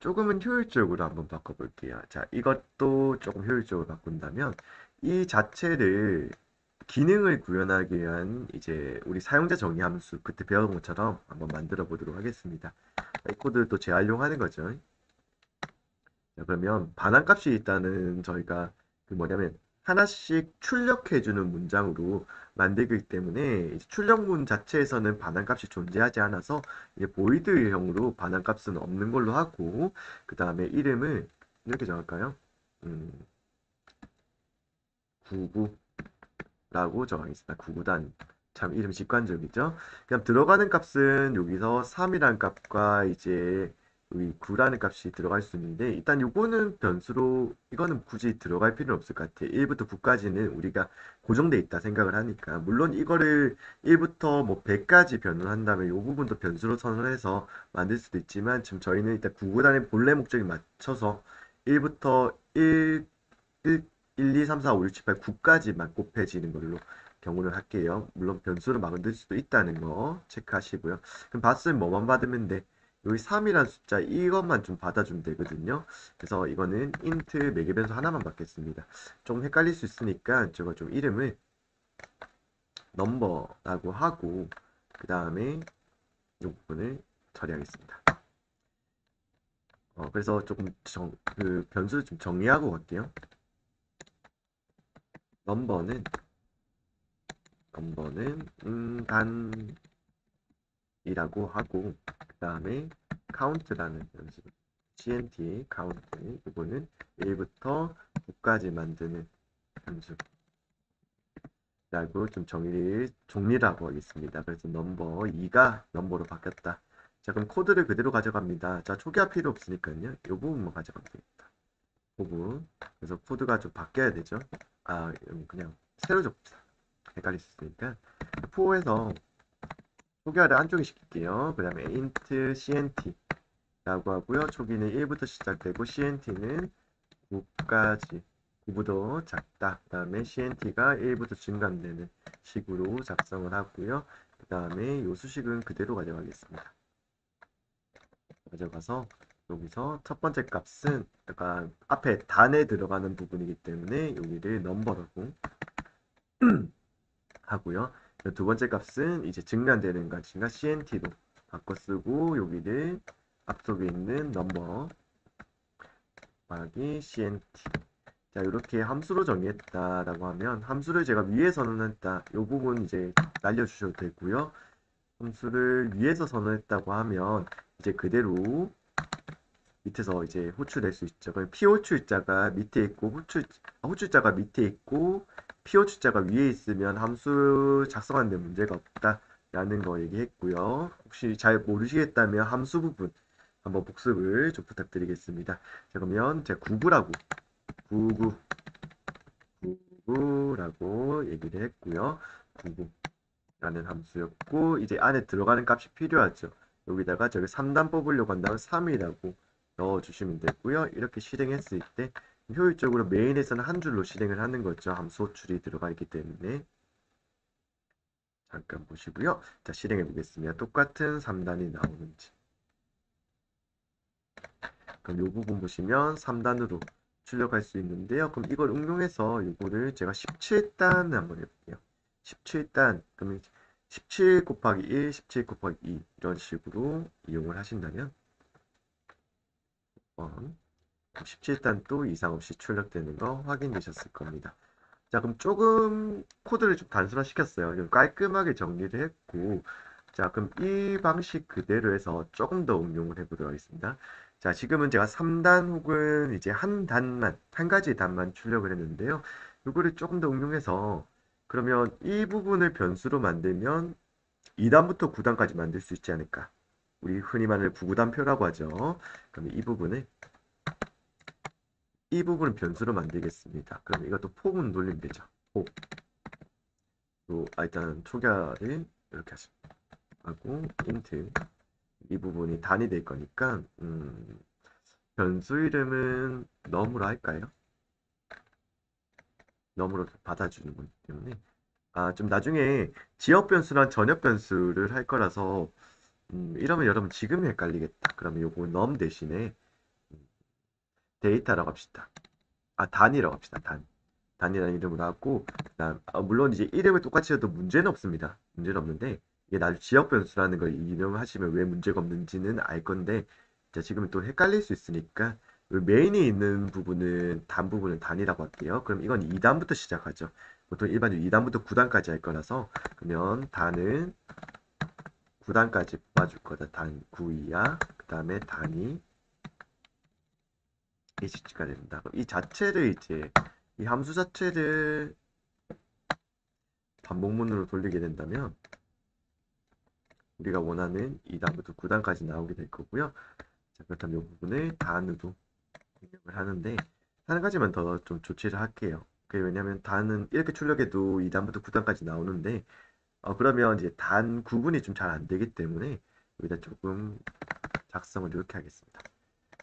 조금은 효율적으로 한번 바꿔볼게요. 자, 이것도 조금 효율적으로 바꾼다면 이 자체를 기능을 구현하기 위한 이제 우리 사용자 정의 함수 그때 배운 것처럼 한번 만들어 보도록 하겠습니다. 이 코드를 또 재활용하는 거죠. 자, 그러면 반환값이 있다는 저희가 그 뭐냐면 하나씩 출력해주는 문장으로 만들기 때문에 이제 출력문 자체에서는 반환값이 존재하지 않아서 이제 보이드형으로 반환값은 없는 걸로 하고 그 다음에 이름을 이렇게 정할까요? 99라고 정하겠습니다. 99단 참 이름 직관적이죠? 그냥 들어가는 값은 여기서 3이라는 값과 이제 이 9라는 값이 들어갈 수 있는데 일단 요거는 변수로 이거는 굳이 들어갈 필요는 없을 것 같아요. 1부터 9까지는 우리가 고정돼 있다 생각을 하니까 물론 이거를 1부터 뭐 100까지 변환한다면 요 부분도 변수로 선언해서 만들 수도 있지만 지금 저희는 일단 9구단의 본래 목적에 맞춰서 1부터 1, 2, 3, 4, 5, 6, 7, 8, 9까지만 곱해지는 걸로 경고를 할게요. 물론 변수를 만들 수도 있다는 거 체크하시고요. 그럼 받으면 뭐만 받으면 돼? 여기 3이라는 숫자 이것만 좀 받아주면 되거든요. 그래서 이거는 int 매개 변수 하나만 받겠습니다. 좀 헷갈릴 수 있으니까 제가 좀 이름을 넘버라고 하고 그 다음에 이 부분을 처리하겠습니다. 그래서 조금 그 변수를 좀 정리하고 갈게요. 넘버는 단이라고 하고 그 다음에 count라는 변수 cnt count 이거는 1부터 9까지 만드는 변수라고 좀 종리라고 하겠습니다. 그래서 넘버 2가 넘버로 바뀌었다. 자 그럼 코드를 그대로 가져갑니다. 자 초기화 필요 없으니까요. 이 부분만 가져가면 되겠다. 부분 그래서 코드가 좀 바뀌어야 되죠. 그냥 새로 적읍시다. 헷갈릴 수 있으니까 4에서 초기화를 안쪽에 시킬게요. 그 다음에 int cnt라고 하고요. 초기는 1부터 시작되고 cnt는 9까지 9보다 작다. 그 다음에 cnt가 1부터 증가되는 식으로 작성을 하고요. 그 다음에 요 수식은 그대로 가져가겠습니다. 가져가서 여기서 첫 번째 값은 약간 앞에 단에 들어가는 부분이기 때문에 여기를 넘버라고 하고요. 두 번째 값은 이제 증가되는 값인가 CNT로 바꿔 쓰고 여기를 앞쪽에 있는 넘버 곱하기 CNT. 자, 이렇게 함수로 정의했다라고 하면 함수를 제가 위에 선언했다. 이 부분 이제 날려주셔도 되고요. 함수를 위에서 선언했다고 하면 이제 그대로 밑에서 이제 호출될 수 있죠. 그럼 피호출자가 밑에 있고 호출자가 밑에 있고 피호출자가 위에 있으면 함수 작성하는 데 문제가 없다라는 거 얘기했고요. 혹시 잘 모르시겠다면 함수 부분 한번 복습을 좀 부탁드리겠습니다. 자, 그러면 제가 99 99라고 얘기를 했고요. 99라는 함수였고 이제 안에 들어가는 값이 필요하죠. 여기다가 저기 3단 뽑으려고 한다면 3이라고 넣어주시면 되고요. 이렇게 실행했을 때 효율적으로 메인에서는 한 줄로 실행을 하는 거죠. 함수 호출이 들어가 있기 때문에 잠깐 보시고요. 자, 실행해 보겠습니다. 똑같은 3단이 나오는지. 그럼 이 부분 보시면 3단으로 출력할 수 있는데요. 그럼 이걸 응용해서 이거를 제가 17단 한번 해볼게요. 17단, 그러면 17 곱하기 1, 17 곱하기 2 이런 식으로 이용을 하신다면 17단 또 이상 없이 출력되는 거 확인되셨을 겁니다. 자, 그럼 조금 코드를 좀 단순화시켰어요. 좀 깔끔하게 정리를 했고, 자, 그럼 이 방식 그대로 해서 조금 더 응용을 해보도록 하겠습니다. 자, 지금은 제가 3단 혹은 이제 한 단만, 한 가지 단만 출력을 했는데요. 이거를 조금 더 응용해서, 그러면 이 부분을 변수로 만들면 2단부터 9단까지 만들 수 있지 않을까? 우리 흔히 말하는 구구단표라고 하죠. 그럼 이 부분을 변수로 만들겠습니다. 그럼 이것도 폼은 돌리면 되죠. 폼. 일단 초기화를 이렇게 하고 인트 이 부분이 단위 될 거니까 변수 이름은 num으로 할까요? num으로 받아주는 거기 때문에 좀 나중에 지역 변수랑 전역 변수를 할 거라서 이러면 여러분 지금 헷갈리겠다. 그러면 요거 num 대신에 데이터라고 합시다. 단이라고 합시다. 단이라는 이름으로 하고 그다음 물론 이제 이름을 똑같이 해도 문제는 없습니다. 문제는 없는데 이게 나중에 지역 변수라는 걸 이용하시면 왜 문제가 없는지는 알 건데 자, 지금 또 헷갈릴 수 있으니까 메인이 있는 부분은 단 부분은 단이라고 할게요. 그럼 이건 2단부터 시작하죠. 보통 일반적으로 2단부터 9단까지 할 거라서 그러면 단은 9단까지 뽑아줄 거다. 단 9 이하 그 다음에 단이 HG가 된다. 그럼 이 자체를 이제 이 함수 자체를 반복문으로 돌리게 된다면 우리가 원하는 2단부터 9단까지 나오게 될 거고요. 자, 그렇다면 이 부분을 단으로 입력을 하는데 한 가지만 더 좀 조치를 할게요. 그게 왜냐면 단은 이렇게 출력해도 2단부터 9단까지 나오는데 그러면 이제 단 구분이 좀 잘 안 되기 때문에 여기다 조금 작성을 이렇게 하겠습니다.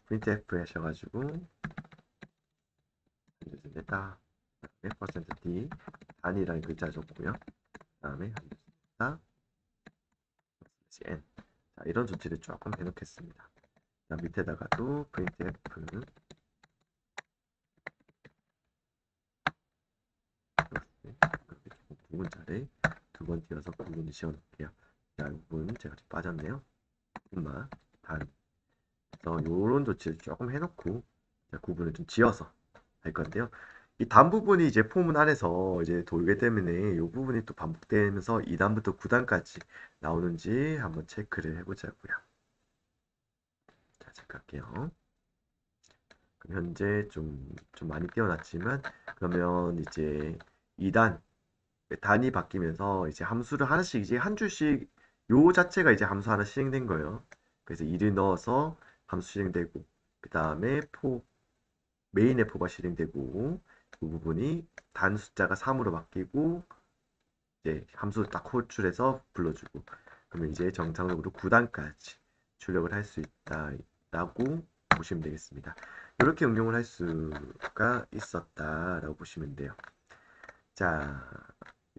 printf 하셔가지고 됐다. %d 단이라는 글자 줬고요. 그 다음에 n 자, 이런 조치를 조금 해놓겠습니다. 밑에다가도 printf 구분자를 두 번 띄어서 구분을 지어놓을게요. 자, 이 부분 제가 좀 빠졌네요. 엄마 단 그래서 요런 조치를 조금 해놓고 자, 구분을 좀 지어서 할 건데요. 이 단 부분이 이제 포문 안에서 이제 돌게 때문에 이 부분이 또 반복되면서 2단부터 9단까지 나오는지 한번 체크를 해보자고요. 자, 체크할게요. 그럼 현재 좀 많이 띄워놨지만 그러면 이제 2단 단이 바뀌면서 이제 함수를 하나씩 이제 한 줄씩 요 자체가 이제 함수 하나 실행된 거예요. 그래서 1을 넣어서 함수 실행되고 그 다음에 메인의 포가 실행되고 그 부분이 단 숫자가 3으로 바뀌고 이제 함수 딱 호출해서 불러주고 그러면 이제 정상적으로 9단까지 출력을 할 수 있다라고 보시면 되겠습니다. 이렇게 응용을 할 수가 있었다라고 보시면 돼요. 자,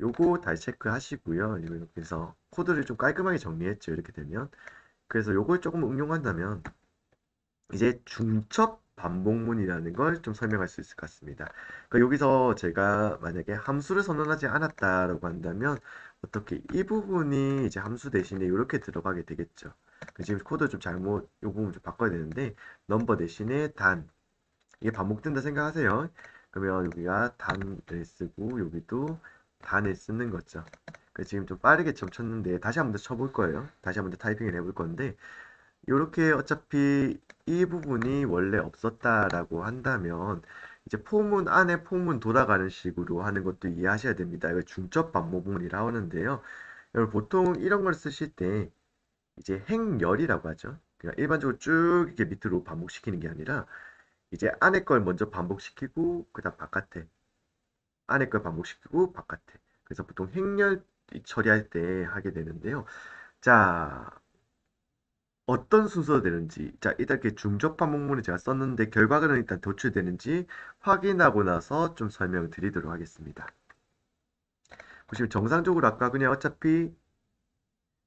요거 다시 체크하시고요. 그래서 코드를 좀 깔끔하게 정리했죠. 이렇게 되면. 그래서 요걸 조금 응용한다면 이제 중첩 반복문이라는 걸 좀 설명할 수 있을 것 같습니다. 그러니까 여기서 제가 만약에 함수를 선언하지 않았다라고 한다면 어떻게 이 부분이 이제 함수 대신에 이렇게 들어가게 되겠죠. 지금 코드 좀 잘못 이 부분 좀 바꿔야 되는데 넘버 대신에 단 이게 반복된다 생각하세요. 그러면 여기가 단을 쓰고 여기도 단을 쓰는 거죠. 지금 좀 빠르게 좀 쳤는데 다시 한번 더 쳐볼 거예요. 다시 한번 더 타이핑을 해볼 건데 이렇게 어차피 이 부분이 원래 없었다라고 한다면 이제 포문 안에 포문 돌아가는 식으로 하는 것도 이해하셔야 됩니다. 이걸 중첩 반복문이라고 하는데요. 여러분 보통 이런 걸 쓰실 때 이제 행열이라고 하죠. 그냥 일반적으로 쭉 이렇게 밑으로 반복시키는 게 아니라 이제 안에 걸 먼저 반복시키고 그다음 바깥에 안에 걸 반복시키고 바깥에 그래서 보통 행렬 처리할 때 하게 되는데요. 자, 어떤 순서로 되는지 자 일단 이렇게 중접 반복문을 제가 썼는데 결과가 일단 도출되는지 확인하고 나서 좀 설명을 드리도록 하겠습니다. 보시면 정상적으로 아까 그냥 어차피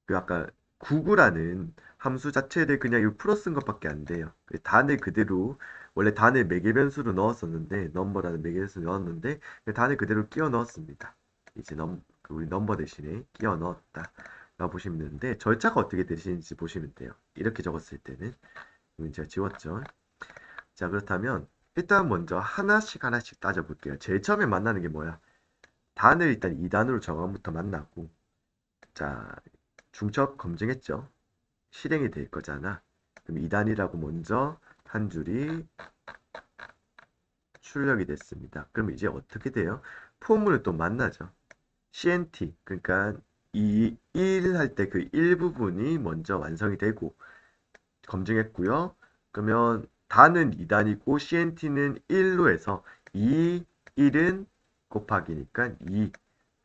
그 아까 구구라는 함수 자체를 그냥 이 풀어 쓴 것밖에 안 돼요. 단을 그대로 원래 단을 매개 변수로 넣었었는데 넘버라는 매개 변수로 넣었는데 그 단을 그대로 끼워 넣었습니다. 이제 우리 넘버 대신에 끼워 넣었다. 라고 보시면 되는데 절차가 어떻게 되시는지 보시면 돼요. 이렇게 적었을 때는 이건 제가 지웠죠. 자, 그렇다면 일단 먼저 하나씩 하나씩 따져볼게요. 제일 처음에 만나는 게 뭐야? 단을 일단 2단으로 정함부터 만나고, 자, 중첩 검증했죠? 실행이 될 거잖아. 그럼 2단이라고 먼저 한 줄이 출력이 됐습니다. 그럼 이제 어떻게 돼요? 포문을 또 만나죠. CNT, 그러니까 이 1 할 때 그 1부분이 먼저 완성이 되고, 검증했고요. 그러면 단은 2단이고 CNT는 1로 해서 2, 1은 곱하기니까 2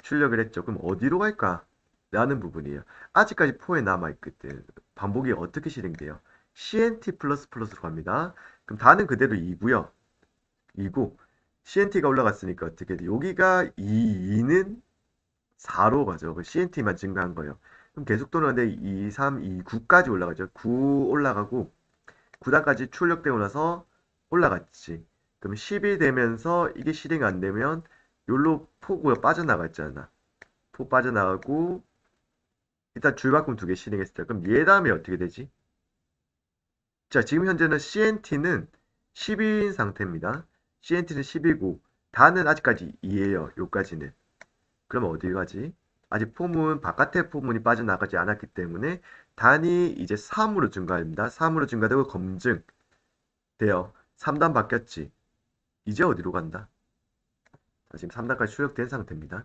출력을 했죠. 그럼 어디로 갈까? 라는 부분이에요. 아직까지 4에 남아있거든. 반복이 어떻게 실행돼요? CNT 플러스로 갑니다. 그럼 단은 그대로 2고요. 2고 CNT가 올라갔으니까 어떻게 돼? 여기가 2는 4로 가죠. CNT만 증가한 거예요. 그럼 계속 돌아가는데 2, 3, 2, 9까지 올라가죠. 9 올라가고 9단까지 출력되고 나서 올라갔지. 그럼 10이 되면서 이게 실행 안 되면 요로 포구가 빠져나갔잖아. 포 빠져나가고 일단 줄바꿈 두 개 실행했을 때 그럼 얘 다음에 어떻게 되지? 자, 지금 현재는 CNT는 10인 상태입니다. CNT는 10이고 단은 아직까지 2예요. 요까지는. 그럼 어디 가지? 아직 포문, 바깥의 포문이 빠져나가지 않았기 때문에 단이 이제 3으로 증가합니다. 3으로 증가되고 검증 돼요. 3단 바뀌었지. 이제 어디로 간다? 자, 지금 3단까지 출력된 상태입니다.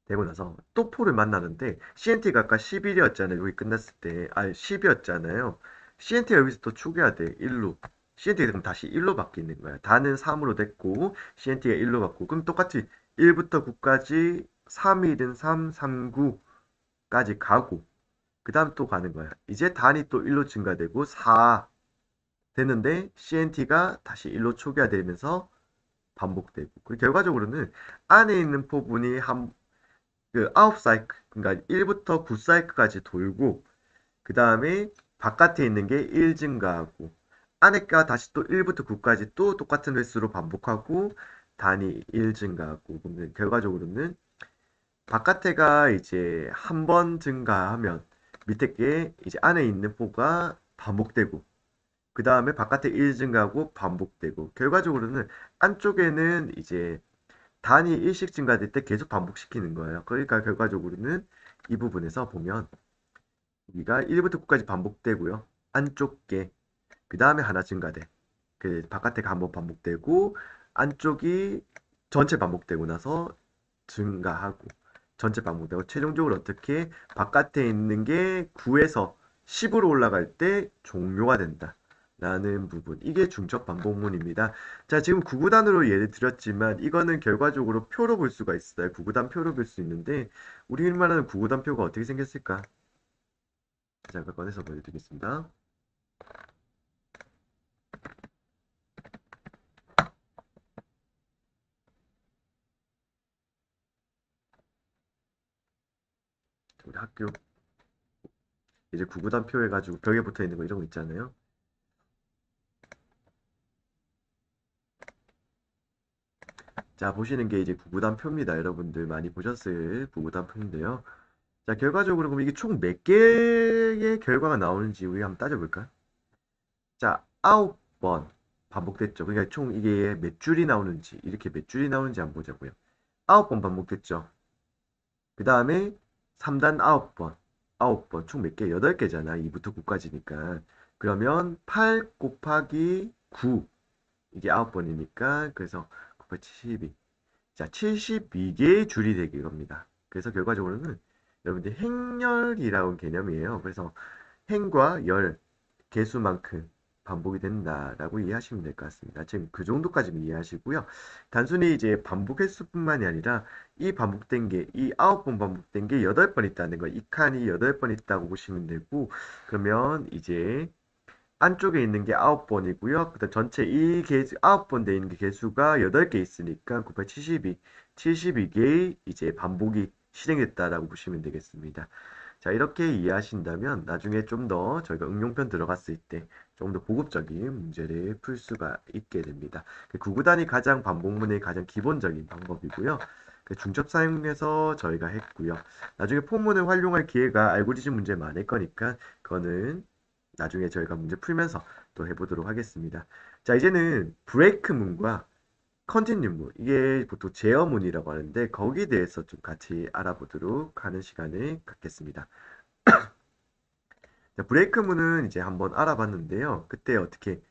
되고 나서 또 포를 만나는데 CNT가 아까 11이었잖아요. 여기 끝났을 때. 10이었잖아요. CNT가 여기서 또 추가해야 돼. 1로. CNT가 그럼 다시 1로 바뀌는 거야. 단은 3으로 됐고 CNT가 1로 바뀌고 그럼 똑같이 1부터 9까지 3일은 3, 3, 9까지 가고 그 다음 또 가는 거야. 이제 단이 또 1로 증가되고 4 되는데 CNT가 다시 1로 초기화되면서 반복되고 그 결과적으로는 안에 있는 포분이 그 9사이클 그러니까 1부터 9사이클까지 돌고 그 다음에 바깥에 있는 게 1 증가하고 안에가 다시 또 1부터 9까지 또 똑같은 횟수로 반복하고 단위 1 증가하고 그러면 결과적으로는 바깥에가 이제 한 번 증가하면 밑에 게 이제 안에 있는 포가 반복되고 그 다음에 바깥에 1 증가하고 반복되고 결과적으로는 안쪽에는 이제 단위 1씩 증가될 때 계속 반복시키는 거예요. 그러니까 결과적으로는 이 부분에서 보면 여기가 1부터 9까지 반복되고요. 안쪽 게 그 다음에 하나 증가돼. 그 바깥에가 한번 반복되고 안쪽이 전체 반복되고 나서 증가하고 전체 반복되고 최종적으로 어떻게 바깥에 있는 게 9에서 10으로 올라갈 때 종료가 된다. 라는 부분. 이게 중첩 반복문입니다. 자, 지금 구구단으로 예를 들었지만 이거는 결과적으로 표로 볼 수가 있어요. 구구단 표로 볼 수 있는데 우리 말하는 구구단 표가 어떻게 생겼을까? 잠깐 꺼내서 보여드리겠습니다. 우리 학교 이제 구구단표 해가지고 벽에 붙어 있는 거 이런 거 있잖아요. 자, 보시는 게 이제 구구단표입니다. 여러분들 많이 보셨을 구구단표인데요. 자, 결과적으로 그럼 이게 총 몇 개의 결과가 나오는지 우리 한번 따져볼까? 자, 9번 반복됐죠. 그러니까 총 이게 몇 줄이 나오는지 이렇게 몇 줄이 나오는지 한번 보자고요. 9번 반복됐죠. 그 다음에 3단 9번 9번 총 몇 개? 8개잖아. 2부터 9까지니까. 그러면 8 곱하기 9 이게 9번이니까 그래서 곱하기 72. 자, 72개의 줄이 되게 겁니다. 그래서 결과적으로는 여러분들 행렬이라는 개념이에요. 그래서 행과 열, 개수만큼 반복이 된다라고 이해하시면 될 것 같습니다. 지금 그 정도까지는 이해하시고요. 단순히 이제 반복 횟수뿐만이 아니라 이 반복된 게, 이 9번 반복된 게 8번 있다는 거, 이 칸이 8번 있다고 보시면 되고, 그러면 이제 안쪽에 있는 게 9번이고요. 그다음 전체 이 개수 9번 돼 있는 게 개수가 8개 있으니까 곱하기 72, 72개의 이제 반복이 실행됐다라고 보시면 되겠습니다. 자, 이렇게 이해하신다면 나중에 좀 더 저희가 응용편 들어갔을 때 좀 더 고급적인 문제를 풀 수가 있게 됩니다. 그 구구단이 가장 반복문의 가장 기본적인 방법이고요. 그 중첩 사용해서 저희가 했고요. 나중에 포문을 활용할 기회가 알고리즘 문제 많을 거니까 그거는 나중에 저희가 문제 풀면서 또 해보도록 하겠습니다. 자, 이제는 브레이크문과 컨티뉴문, 이게 보통 제어문이라고 하는데 거기에 대해서 좀 같이 알아보도록 하는 시간을 갖겠습니다. 자, 브레이크문은 이제 한번 알아봤는데요. 그때 어떻게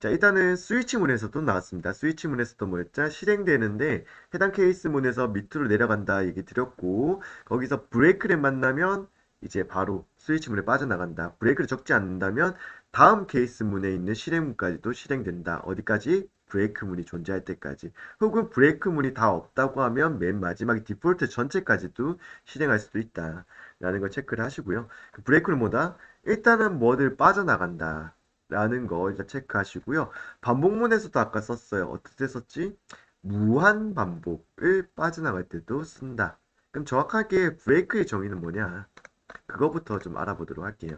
자, 일단은 스위치문에서도 나왔습니다. 스위치문에서도 뭐였죠? 실행되는데 해당 케이스문에서 밑으로 내려간다 얘기 드렸고 거기서 브레이크를 만나면 이제 바로 스위치문에 빠져나간다. 브레이크를 적지 않는다면 다음 케이스문에 있는 실행문까지도 실행된다. 어디까지? 브레이크문이 존재할 때까지. 혹은 브레이크문이 다 없다고 하면 맨 마지막에 디폴트 전체까지도 실행할 수도 있다. 라는 걸 체크를 하시고요. 그 브레이크는 뭐다? 일단은 뭐들 빠져나간다. 라는 거 일단 체크하시고요. 반복문에서도 아까 썼어요. 어떻게 썼지? 무한 반복을 빠져나갈 때도 쓴다. 그럼 정확하게 브레이크의 정의는 뭐냐? 그거부터 좀 알아보도록 할게요.